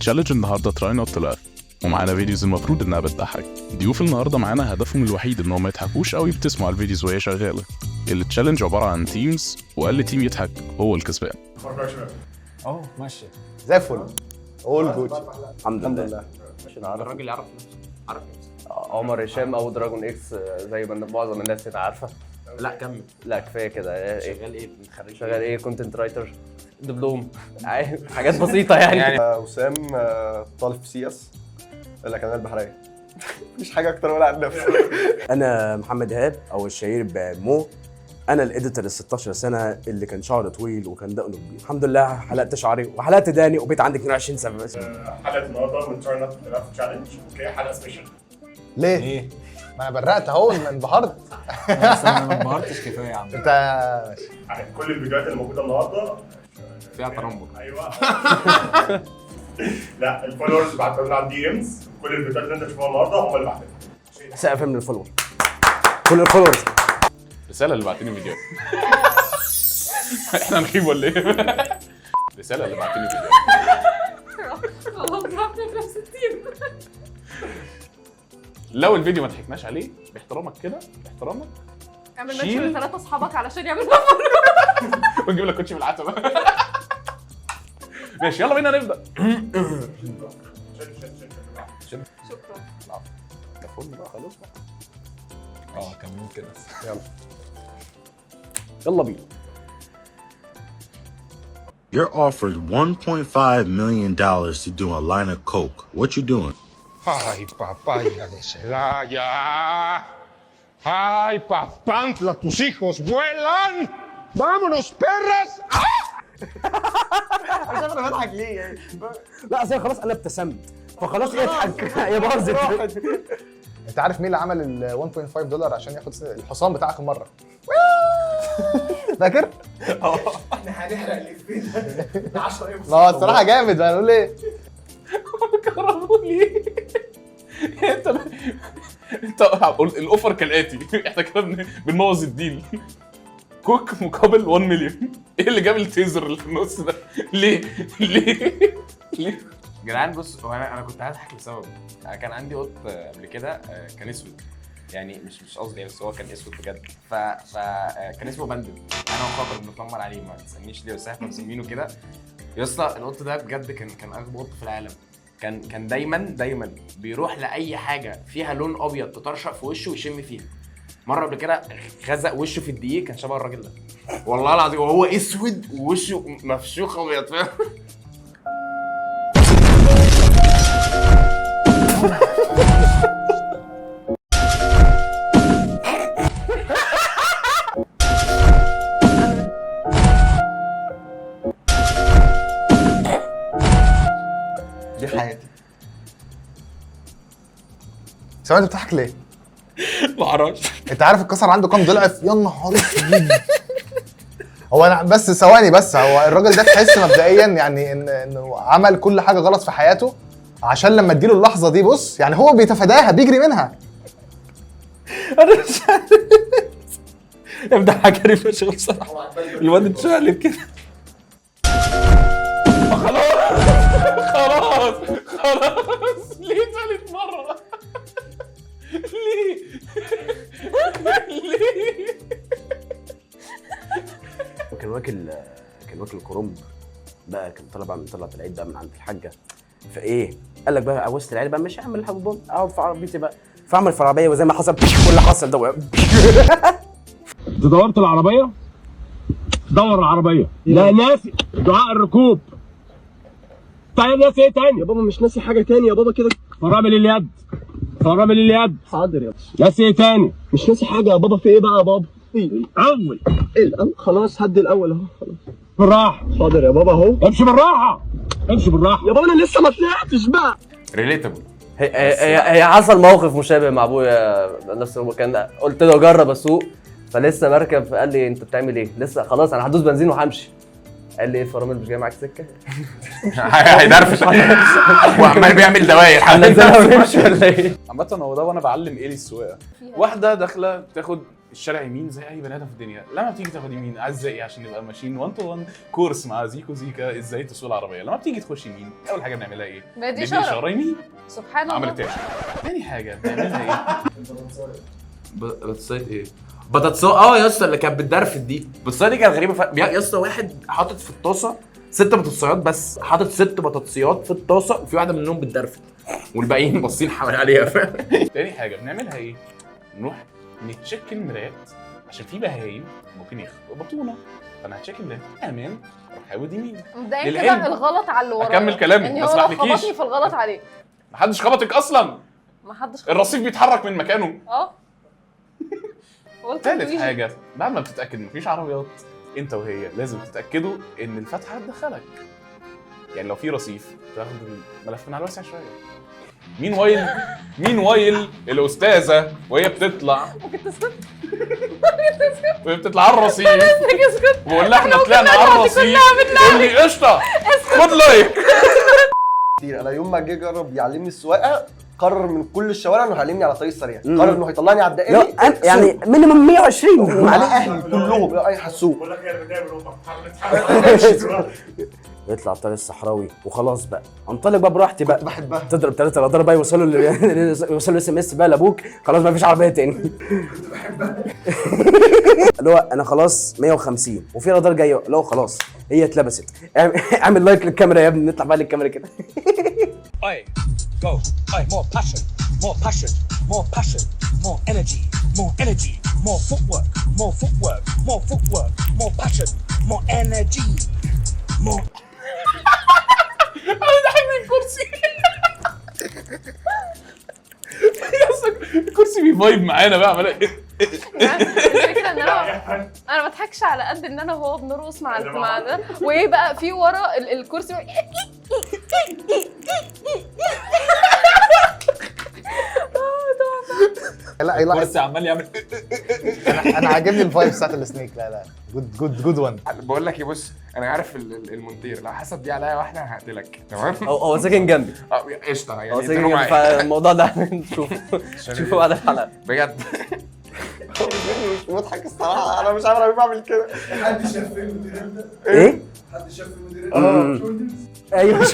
تشالنج النهارده تراي نوت تو لاف، ومعانا فيديوز المفروض انها بتضحك. ضيوف النهارده معانا هدفهم الوحيد انهم ما يضحكوش او يبتسموا على الفيديوز وهي شغاله. التشالنج عباره عن تيمز، واقل تيم يضحك هو الكسبان. ماشي زي الفل. اول جود. الحمد لله. الراجل يعرف نفسه. عمر هشام او دراجون اكس زي ما معظم الناس هنا عارفه. لا كمل. لا كفايه كده. شغال ايه؟ خريج شغال ايه؟ كونتنت رايتر، دبلوم، حاجات بسيطه يعني. وسام طالب في سي اس الأكاديمية البحرية. مفيش حاجة أكتر ولا عن نفسي. انا محمد ايهاب او الشهير بمو. انا الاديتور ال 16 سنه اللي كان شعره طويل وكان دقنه كبير. الحمد لله حلقت شعري وحلقت داني وبقيت عندي 22 سنه بس. حلقه النهارده من تراي نوت تو لاف تشالنج، اوكي، حلقه سبيشال. ليه؟ ما أنا برقت أهو انبهرت. بس انا ما انبهرتش كفايه يا عم. أنت ماشي. يعني كل الفيديوهات اللي موجوده النهارده فيها ترمب. ايوه. لا، الفولورز بعتوا لنا على الدي امز، كل الفيديوهات اللي انت تشوفها النهارده هم اللي بعتها. سقف من الفولور، كل الفولورز. رساله اللي بعتني فيديو. احنا نخيب ولا ايه؟ رساله اللي بعتني فيديو. خلاص رحنا في نفس التيم. لو الفيديو ما ضحكناش عليه باحترامك كده، باحترامك اعمل شيل. منشن لثلاثة اصحابك علشان يعملوا فولو. ونجيب لك كوتشي من العتبه. ماشي يلا بينا نبدا. شكرا. ده فل بقى خلاص بقى. كان ممكن بس. يلا بينا. You're offered $1.5 million to do a line of coke. What you doing? Ay, papaya de Celaya. Ay, papantla, tus hijos vuelan. ¡Vámonos, perras! مش عارف أنا بضحك ليه يعني. لا اصل خلاص انا ابتسمت فخلاص اضحك. هي باظت. أنت عارف مين اللي عمل ال $1.5 عشان ياخد الحصان بتاع آخر مرة؟ فاكر؟ احنا هنحرق الافيه ده 10 ايام. ما هو الصراحة جامد، هنقول إيه؟ كرهوا لي. انت الاوفر كالاتي. احنا كده بنبوظ الديل. كوك مقابل 1 مليون. ايه اللي جاب التيزر اللي في النص ده؟ ليه؟ ليه؟ جدعان بص، هو انا كنت هضحك لسبب. انا كان عندي قط قبل كده كان اسود، يعني مش قصدي، بس هو كان اسود بجد. فكان اسمه بندل. انا وخاطر بنتنمر عليه، ما تسالنيش ليه، بس احنا مسمينه كده. يا اسطى القط ده بجد كان اغبى قط في العالم. كان دايما بيروح لاي حاجه فيها لون ابيض تطرشق في وشه ويشم فيها. مره قبل كده غزق وشه في الدقيق، كان شبه الراجل ده والله العظيم، وهو اسود ووشه مفشوخ ابيض، فاهم؟ دي حياتي. سواء أنت بتضحك ليه؟ ما اعرفش. انت عارف الكسر عنده كام ضلع؟ يا نهار اسود. هو انا بس ثواني، بس هو الراجل ده تحس مبدئيا يعني انه عمل كل حاجه غلط في حياته عشان لما اديله اللحظه دي، بص يعني هو بيتفاداها، بيجري منها. انا مش عارف. ابدا حكري فشخ بصراحه. الواد اتشقلب كده. خلاص ليه ثالث مرة؟ ليه؟ كان واكل كرنب بقى، كان طلع العيد بقى من عند الحاجه. فايه قال لك بقى وسط العيد بقى مش هعمل حبوب، اقعد في عربيتي بقى، فاعمل في العربيه وزي ما حصل كل اللي حصل ده. انت دورت العربية؟ دور العربية. لا ناسي دعاء الركوب. طيب ناسي ايه تاني؟ يا بابا مش ناسي حاجة تاني يا بابا كده. فرامل اليد. فرامل اليد. حاضر يا بابا. ناسي ايه تاني؟ مش ناسي حاجة يا بابا. في ايه بقى يا بابا؟ ايه أول. الأول خلاص، هدي الأول اهو خلاص. بالراحة. حاضر يا بابا اهو. امشي بالراحة. امشي بالراحة. يا بابا أنا لسه ما طلعتش بقى. ريليتابل. هي حصل موقف مشابه مع ابويا نفس كان قلت له جرب اسوق، فلسه بركب قال لي انت بتعمل ايه؟ لسه خلاص انا هدوس بنزين وهمشي. قال لي ايه الفرامل مش جاي معاك سكه؟ هيدرفش وعمال بيعمل دواير. هنزلها ونمشي ولا ايه؟ عامة هو ده وانا بعلم ايلي السواقة. واحدة داخلة تاخد الشارع يمين زي اي بني ادم في الدنيا، لما بتيجي تاخد يمين عايز ايه عشان نبقى ماشيين 1 تو 1 كورس مع زيكو زيكا ازاي تسوق العربيه. لما بتيجي تخش يمين اول حاجه بنعملها ايه؟ ما دي ندي اشاره يمين، سبحان الله. عملتهاش. تاني حاجه بنعملها ايه؟ بطاطسايه ايه؟ بطاطسايه يا اسطى اللي كانت بتدرفد دي. البطاطسايه دي كانت غريبه يا اسطى واحد حاطط في الطاسه 6 بطاطسيات بس، حاطط 6 بطاطسيات في الطاسه وفي واحده منهم بتدرفد والباقيين باصين حوالي عليها فاهم. تاني حاجه بنعملها ايه؟ نروح نتشيك المرايات عشان في بهايم ممكن يخبطونا، فانا هتشيك المرايات امان اروح احاول يمين. مبدئيا للعلم. كده الغلط على اللي ورايا. اكمل كلامي، يعني ما هو لو اسمحلكيش. خبطني في الغلط عليه. محدش خبطك اصلا، ما حدش الرصيف بيتحرك من مكانه. تالت حاجه بعد ما بتتاكد ان مفيش عربيات انت وهي لازم تتاكدوا ان الفتحه هتدخلك. يعني لو في رصيف تاخد الملف من على الواسع شويه. مين وايل الاستاذه وهي بتطلع ممكن تسكت؟ وهي بتطلع على الرصيف بقول لها احنا طلعنا على الرصيف تقول لي قشطه خد لايك. كتير انا يوم ما جه جرب يعلمني السواقه قرر من كل الشوارع انه هيعلمني على الطريق السريع، قرر انه هيطلعني على الدائري يعني مينيمم 120 على اهلي كلهم اي حسوق بقول لك هي البدايه بنقطه يطلع الطريق الصحراوي وخلاص بقى انطلق بقى براحتي بقى. بحبها تضرب 3 اضرب بقى يوصلوا اس ام اس بقى لابوك خلاص ما فيش عربيه تاني. اللي هو انا خلاص 150 وفي رادار جاي اللي هو خلاص هي اتلبست. اعمل لايك للكاميرا يا ابني نطلع بقى للكاميرا كده. Go. More passion. More passion. More passion. More energy. More energy. More footwork. More footwork. More footwork. More passion. More energy. More. انا بحب الكرسي. الكرسي بيفايب معانا بقى عمال الفكره ان انا ما بضحكش على قد ان انا وهو بنرقص مع ده وايه بقى في ورا الكرسي لا الكرسي عمال يعمل. انا عاجبني الفايب بتاعت السنيك. لا جود وان. بقول لك ايه بص انا عارف المونتير لو حسب دي عليا واحده هقتلك تمام. هو ساكن جنبي. قشطه هو يعني ساكن جنبي فالموضوع ده نشوفه بعد الحلقه بجد. مش مضحك الصراحه انا مش عارف انا بعمل كده. حد شاف فيلم المدير ده؟ ايه؟ حد شاف فيلم المدير ده؟ ايوه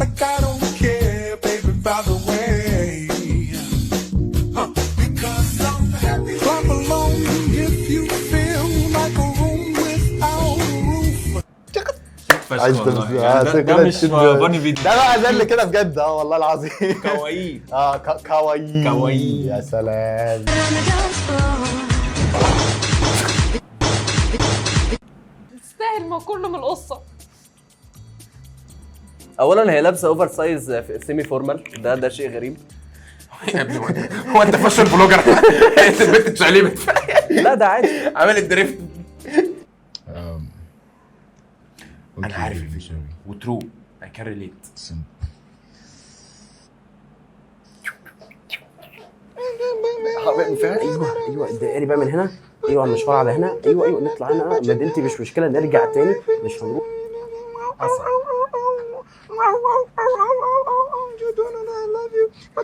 Like I don't care, baby, by the way. Because I'm happy. Clap along if you feel like a room without a roof. عايز ده مش فاني فيديو، ده بقى ده اللي كده بجد. والله العظيم كوايي كوايي كوايي. يا سلام. تستاهل ما كله من القصه. اولا هي لابسه اوفر سايز سيمي فورمال، ده شيء غريب. يا ابني هو انت فاشل بلوجر؟ انت البنت اتشقلبت. لا ده عادي عامل الدريفت. انا عارف الفيجن وترو اي كان ريليت. ايوه الدائري بقى من هنا. ايوه المشوار على هنا. ايوه نطلع هنا مدينتي مش مشكله نرجع تاني مش هنروح.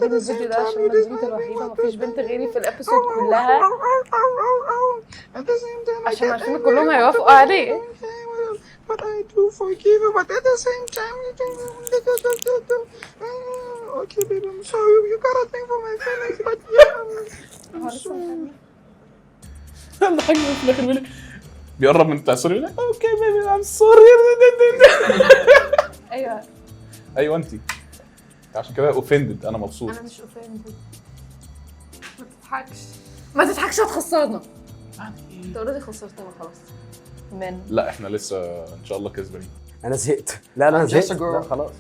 الفيديو ده عشان البنت الوحيده مفيش بنت غيري في الابيسود كلها عشان عارفين كلهم هيوافقوا عليه. But I do forgive you, but at the same time, you think, okay, baby, I'm sorry. You gotta think for my feelings, but الحاجة في الاخر بيقول لك بيقرب من بتاع سوري يقول لك اوكي بيبي ام سوري. ايوه انت عشان كده اوفندد. انا مبسوط. انا مش اوفندد. ما تضحكش هتخسرنا. انت اوريدي خسرتنا خلاص. لا احنا لسه ان شاء الله كسبانين. انا زهقت. لا انا زهقت. لا خلاص.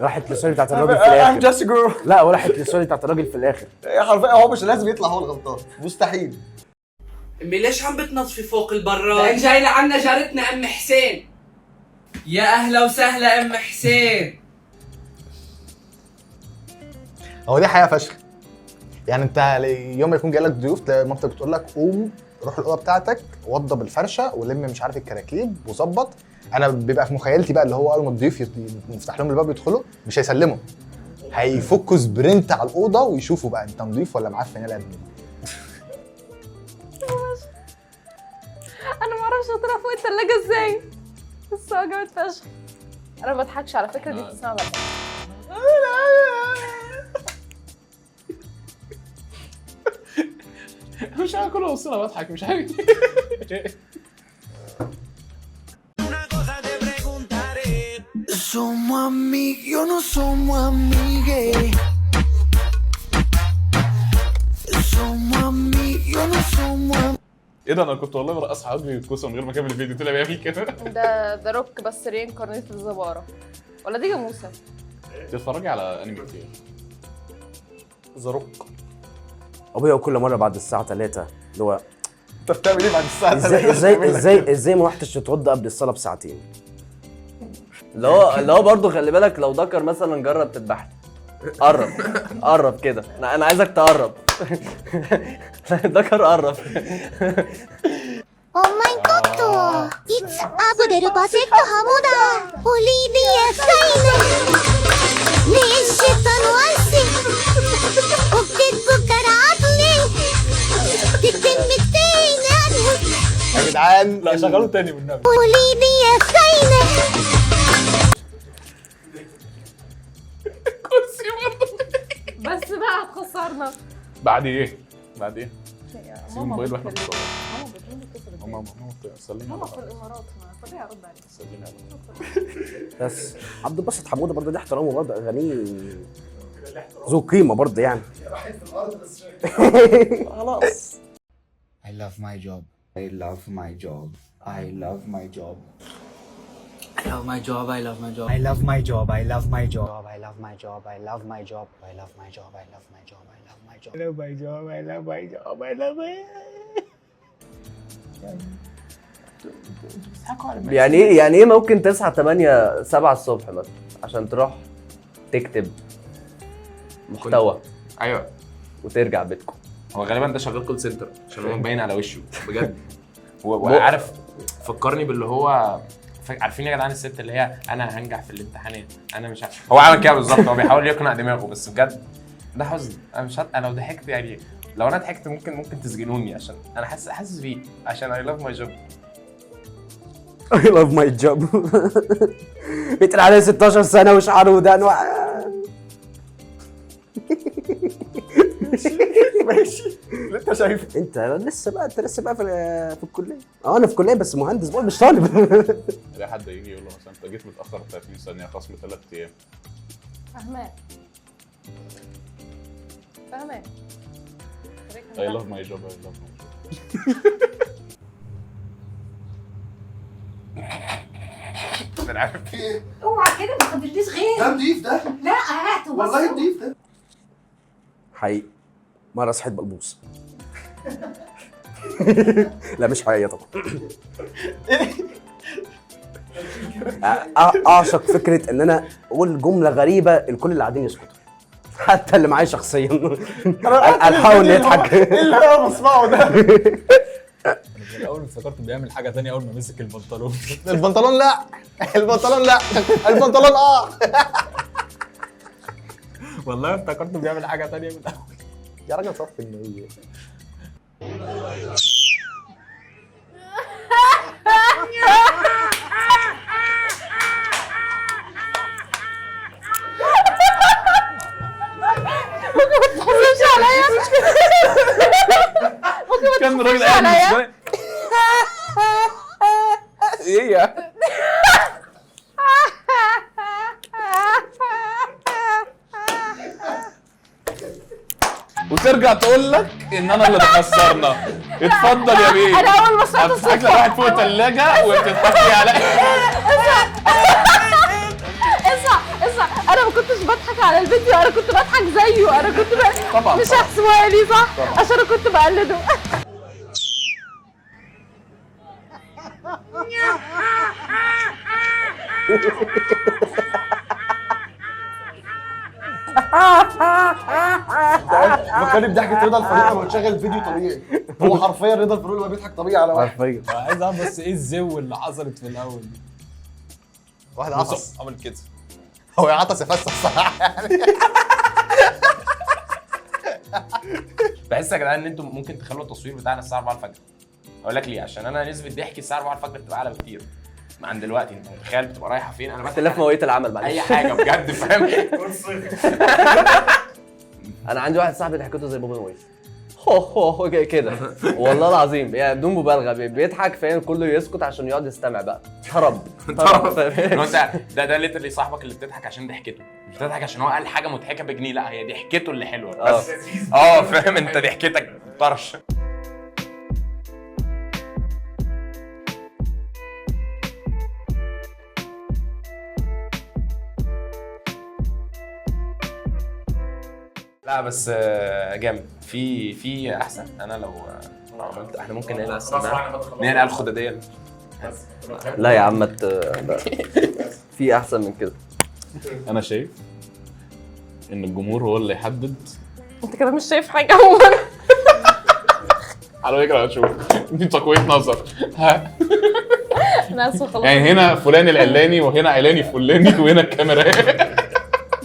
راحت للسوري بتاعت الراجل في الاخر. I'm just a girl. لا وراحت للسوري بتاعت الراجل في الاخر. حرفيا هو مش لازم يطلع هو الغلطان، مستحيل. امي ليش عم بتنظفي فوق البراد؟ جاي لعنا جارتنا ام حسين. يا اهلا وسهلا ام حسين. هو دي حقيقه فشخ. يعني انت يوم ما يكون جاي لك ضيوف تلاقي مامتك بتقول لك قوم روح الاوضه بتاعتك وضب الفرشه ولم مش عارف الكراكيب وظبط انا بيبقى في مخيلتي بقى اللي هو اول ما الضيوف يفتح لهم الباب يدخلوا مش هيسلموا، هيفكوا سبرنت على الاوضه ويشوفوا بقى انت نضيف ولا معفن يا ابني. انا ما اعرفش اطلع فوق الثلاجه ازاي، بس هو جامد فشخ. انا ما بضحكش على فكره، دي بتسمع بس. مش عارف كل وصلنا بضحك مش عارف. Somos amigos, no somos amigues. Somos amigos, no somos. ايه ده انا كنت والله برقص حاجبي الكوسه من غير ما اكمل الفيديو طلع بيعمل كده. ده روك بس رينكارنيت الزباره، ولا دي جاموسه؟ تتفرجي على انمي كتير؟ ذا روك. ابويا كل مره بعد الساعه 3 اللي هو انت بتعمل ايه بعد الساعه 3؟ ازاي ما رحتش تتوضى قبل الصلاه بساعتين؟ اللي هو برضه خلي بالك لو دكر مثلا جرب تذبحني. قرب كده، انا عايزك تقرب. دكر قرب. お前コットいつアブデルバセットハモだオリビアサイネ熱したの足おけつからあずねててみてなる يا جدعان لا شغلوا تاني بالنبي. オリビアサイネ كرسي برضه. بس بقى خسرنا. بعد ايه؟ بعد ايه؟ سيب ماما الموبايل واحنا بتكلم. بنصور. ماما بتقول كده. ماما سلمي ماما في الامارات، ما طبيعي ارد عليك. سلمي على بس عبد الباسط حموده برضه دي احترامه برضه، اغانيه ذو قيمه برضه يعني. خلاص. I love my job. I love my job. I love my job. I love my job. I love my job. I love my job. I love my job. I love my job. I love my job. I love my job. I love my job. I love my job. I love my job. I love my job. I love my يعني ايه ممكن تصحى 8 7 الصبح مثلا عشان تروح تكتب محتوى ايوه وترجع بيتكم؟ هو غالبا ده شغال كول سنتر عشان هو مبين على وشه بجد. وعارف فكرني باللي هو عارفين يا جدعان الست اللي هي انا هنجح في الامتحانات انا مش هو عامل كده بالظبط، هو بيحاول يقنع دماغه بس بجد ده حزن. انا مش انا لو ضحكت يعني لو انا ضحكت ممكن تسجنوني عشان انا حاسس بيه عشان I love my job. I love my job. بيتقال عليه 16 سنه وشعره ودقن ماشي اللي انت شايفه. انت لسه بقى في الكليه. انا في الكليه بس مهندس بقى مش طالب. لا حد يجي يقول له مثلا انت جيت متاخر 30 ثانيه خصم 3 ايام. فاهماك I love my job. I love my job. انا عارف ايه؟ اوعى كده ما تخليش غير ده نضيف ده؟ لا هاته والله نضيف ده. حقيقي مره صحيت بلبوس. لا مش حقيقيه طبعا. اعشق فكره ان انا اقول جمله غريبه الكل اللي قاعدين يسكتوا حتى اللي معايا شخصيا. الحاول يضحك. ايه اللي انا بسمعه ده؟ اول ما افتكرت بيعمل حاجه ثانيه اول ما مسك البنطلون. البنطلون لا، البنطلون لا، البنطلون والله افتكرت بيعمل حاجه ثانيه من الاول. يا راجل صف النية. كان راجل قاعد ايه يا وترجع تقول لك ان انا اللي خسرنا. اتفضل يا بيه. انا اول ما سمعت هتضحك لك واحد فوق الثلاجه وبتضحكي على اسمع انا ما كنتش بضحك على الفيديو، انا كنت بضحك زيه، انا كنت طبعا مش هحسبوها لي صح طبعا. عشان انا كنت بقلده. فكرني بضحكه رضا الفاروق لما تشغل الفيديو طبيعي. هو حرفيا رضا الفاروق لما بيضحك طبيعي على واحد. حرفيا. عايز اعرف بس ايه الزو اللي حصلت في الاول دي. واحد عطس عمل كده. هو يعطس يفسح الصراحه يعني. بحس يا جدعان ان انتم ممكن تخلوا التصوير بتاعنا الساعه 4 الفجر. اقول لك ليه؟ عشان انا نسبه ضحكي الساعه 4 الفجر بتبقى اعلى بكتير عن دلوقتي. انت متخيل بتبقى رايحه فين؟ انا اختلاف مواعيد العمل معلش. اي حاجه بجد فاهم. انا عندي واحد صاحبي ضحكته زي بابا نويس. هو كده والله العظيم يعني بدون مبالغه بيضحك فاهم، كله يسكت عشان يقعد يستمع بقى. هرب ده ليترلي صاحبك اللي بتضحك عشان ضحكته، مش بتضحك عشان هو قال حاجه مضحكه بجنيه، لا هي ضحكته اللي حلوه بس. فاهم انت ضحكتك طرش. لا بس جامد. في احسن. انا لو عملت احنا ممكن ننقل احسن ننقل الخداديه. لا يا عم في احسن من كده. انا شايف ان الجمهور هو اللي يحدد. انت كده مش شايف حاجه عموما. على فكره هتشوف دي تقويه نظر. ها انا اسفه خلاص. يعني هنا فلان العلاني وهنا علاني فلاني وهنا الكاميرا.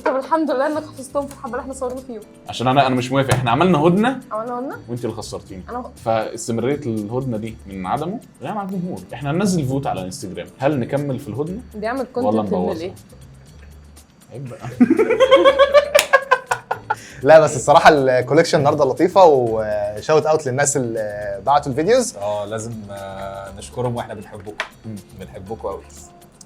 طب الحمد لله انك حفظتهم في الحبه اللي احنا صورنا فيهم. عشان انا مش موافق. احنا عملنا هدنه عملنا وانت اللي خسرتيني. انا فاستمراريه الهدنه دي من عدمه يعني على الجمهور. احنا هننزل فوت على انستجرام، هل نكمل في الهدنه دي اعمل ولا كونتنت من نبوظها؟ ايه؟ عيب بقى. لا بس الصراحه الكوليكشن النهارده لطيفه، وشاوت اوت للناس اللي بعتوا الفيديوز. لازم نشكرهم واحنا بنحبكم قوي.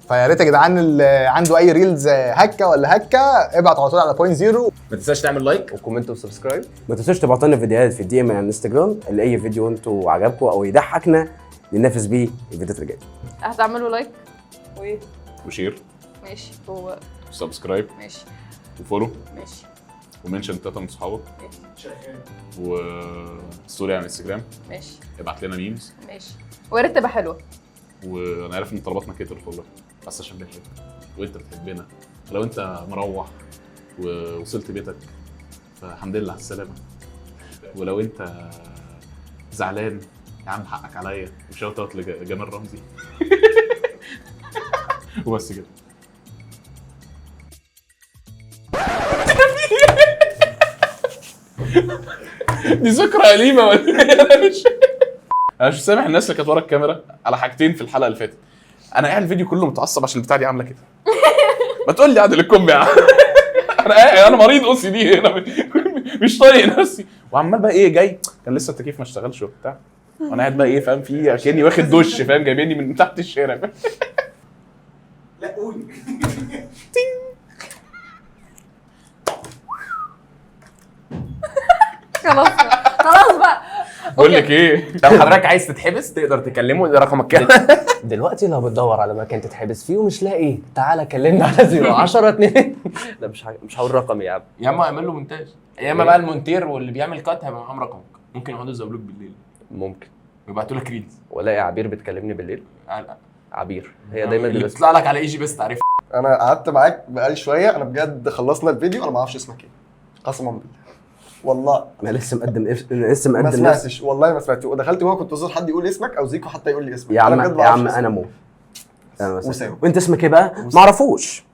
فيا ريت يا جدعان اللي عنده اي ريلز هكه ولا هكه ابعت على طول على بوينت زيرو. ما تنساش تعمل لايك وكومنت وسبسكرايب. ما تنسوش تبعتوا لنا فيديوهات في الدي ام على الانستجرام اللي اي فيديو انتوا عجبكم او يضحكنا ننافس بيه الفيديوهات اللي جايه. هتعملوا لايك وايه وشير ماشي وسبسكرايب ماشي وفولو ماشي ومنشن 3 من صحابك وستوري على الانستجرام ماشي. ابعت لنا ميمز ماشي ويا ريت تبقى حلوه. وانا عارف ان طلباتنا كترت والله بس عشان بنحبك وانت بتحبنا. لو انت مروح ووصلت بيتك فالحمد لله على السلامه. ولو انت زعلان يا عم حقك عليا. وشوت اوت لجمال رمزي. وبس كده. دي ذكرى أليمة ولا ايه؟ انا مش سامح الناس اللي كانت ورا الكاميرا على حاجتين في الحلقه اللي فاتت. انا قاعد الفيديو كله متعصب عشان البتاع دي عامله كده. ما تقول لي عادل الكومبي يا عم. انا مريض او سي دي هنا مش طايق نفسي. وعمال بقى ايه جاي كان لسه التكييف ما اشتغلش وبتاع وانا قاعد بقى ايه فاهم في كاني واخد دش فاهم جايبيني من تحت الشارع. لا قول. خلاص بقى. بقول لك ايه لو حضرتك عايز تتحبس تقدر تكلمه ده رقمك كام. دلوقتي لو بتدور على مكان تتحبس فيه ومش لاقي تعالى كلمنا على 010 2. لا مش هقول رقمي يا عم. يا اما اعمل له مونتاج يا اما بقى المونتير واللي بيعمل كات هيبقى معاهم رقمك. ممكن يقعدوا يزولوك بالليل. ممكن ويبعتوا لك ريلز. والاقي عبير بتكلمني بالليل. عبير هي دايما اللي بتطلع لك على اي جي بس تعرف. انا قعدت معاك بقالي شويه، انا بجد خلصنا الفيديو انا ما اعرفش اسمك ايه قسما بالله والله. انا لسه مقدم ما سمعتش والله ما سمعت. ودخلت جوه كنت منتظر حد يقول اسمك او زيكو حتى يقول لي اسمك. يا عم انا مو. وانت اسمك ايه بقى؟ ما اعرفوش.